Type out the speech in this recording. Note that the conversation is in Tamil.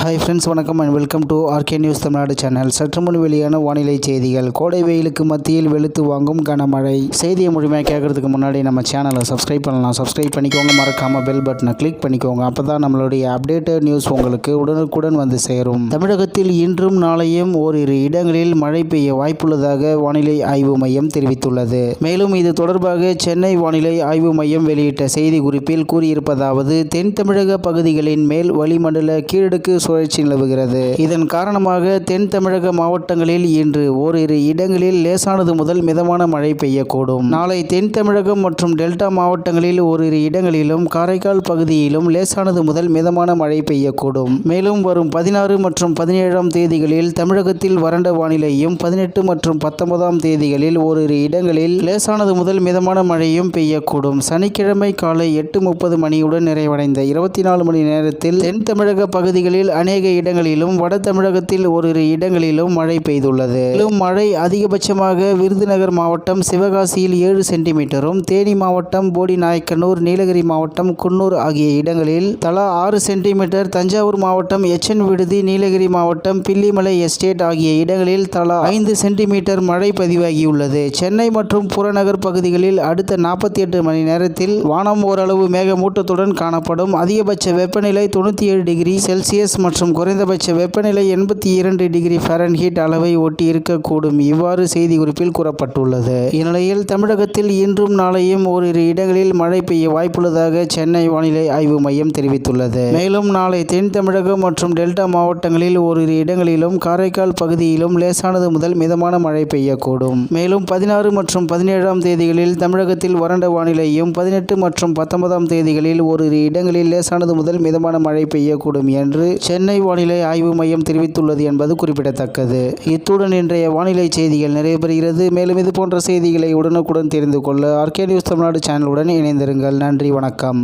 ஹாய் ஃப்ரெண்ட்ஸ், வணக்கம் and welcome to RK news Tamil Nadu channel. சற்று முன் வெளியான வானிலை செய்திகள். கோடை வெயிலுக்கு மத்தியில் வெளுத்து வாங்கும் கனமழை. செய்தியை முழுமையாக கேட்கறதுக்கு முன்னாடி நம்ம சேனலை சப்ஸ்கிரைப் பண்ணலாம். சப்ஸ்கிரைப் பண்ணிக்கோங்க, மறக்காமல் பெல் பட்டனை கிளிக் பண்ணிக்கோங்க. அப்போ தான் நம்மளுடைய அப்டேட்டட் நியூஸ் உங்களுக்கு உடனுக்குடன் வந்து சேரும். தமிழகத்தில் இன்றும் நாளையும் ஓரிரு இடங்களில் மழை பெய்ய வாய்ப்புள்ளதாக வானிலை ஆய்வு மையம் தெரிவித்துள்ளது. மேலும் இது தொடர்பாக சென்னை வானிலை ஆய்வு மையம் வெளியிட்ட செய்தி குறிப்பில் கூறியிருப்பதாவது: தென் தமிழக பகுதிகளின் மேல் வளிமண்டல கீழடுக்கு சுழற்சி நிலவுகிறது. இதன் காரணமாக தென் தமிழக மாவட்டங்களில் இன்று ஓரிரு இடங்களில் லேசானது முதல் மிதமான மழை பெய்யக்கூடும். நாளை தென் தமிழகம் மற்றும் டெல்டா மாவட்டங்களில் ஓரிரு இடங்களிலும் காரைக்கால் பகுதியிலும் லேசானது முதல் மிதமான மழை பெய்யக்கூடும். மேலும் வரும் 16 மற்றும் 17ஆம் தேதிகளில் தமிழகத்தில் வறண்ட வானிலையும், 18 மற்றும் 19ஆம் தேதிகளில் ஓரிரு இடங்களில் லேசானது முதல் மிதமான மழையும் பெய்யக்கூடும். சனிக்கிழமை காலை 8:30 மணியுடன் நிறைவடைந்த 24 மணி நேரத்தில் தென் தமிழக பகுதிகளில் அநேக இடங்களிலும், வட தமிழகத்தில் ஓரிரு இடங்களிலும் மழை பெய்துள்ளது. மேலும் மழை அதிகபட்சமாக விருதுநகர் மாவட்டம் சிவகாசியில் 7 சென்டிமீட்டரும், தேனி மாவட்டம் போடிநாயக்கனூர், நீலகிரி மாவட்டம் குன்னூர் ஆகிய இடங்களில் தலா 6 சென்டிமீட்டர், தஞ்சாவூர் மாவட்டம் எச்என் விடுதி, நீலகிரி மாவட்டம் பில்லிமலை எஸ்டேட் ஆகிய இடங்களில் தலா 5 சென்டிமீட்டர் மழை பதிவாகியுள்ளது. சென்னை மற்றும் புறநகர் பகுதிகளில் அடுத்த 48 மணி நேரத்தில் வானம் ஓரளவு மேகமூட்டத்துடன் காணப்படும். அதிகபட்ச வெப்பநிலை 97 டிகிரி செல்சியஸ் மற்றும் குறைந்தபட்ச வெப்பநிலை 82 டிகிரி ஃபாரன்ஹீட் அளவை ஒட்டி இருக்கக்கூடும். இவ்வாறு செய்தி குறிப்பில் கூறப்பட்டுள்ளது. இந்நிலையில் தமிழகத்தில் இன்றும் நாளையும் ஓரிரு இடங்களில் மழை பெய்ய வாய்ப்புள்ளதாக சென்னை வானிலை ஆய்வு மையம் தெரிவித்துள்ளது. மேலும் நாளை தென் தமிழகம் மற்றும் டெல்டா மாவட்டங்களில் ஓரிரு இடங்களிலும், காரைக்கால் பகுதியிலும் லேசானது முதல் மிதமான மழை பெய்யக்கூடும். மேலும் 16 மற்றும் 17ஆம் தேதிகளில் தமிழகத்தில் வறண்ட வானிலையும், 18 மற்றும் 19ஆம் தேதிகளில் ஓரிரு இடங்களில் லேசானது முதல் மிதமான மழை பெய்யக்கூடும் என்று சென்னை வானிலை ஆய்வு மையம் தெரிவித்துள்ளது என்பது குறிப்பிடத்தக்கது. இத்துடன் இன்றைய வானிலை செய்திகள் நிறைவு பெறுகிறது. மேலும் இது போன்ற செய்திகளை உடனுக்குடன் தெரிந்து கொள்ள ஆர்கே நியூஸ் தமிழ்நாடு சேனலுடன் இணைந்திருங்கள். நன்றி, வணக்கம்.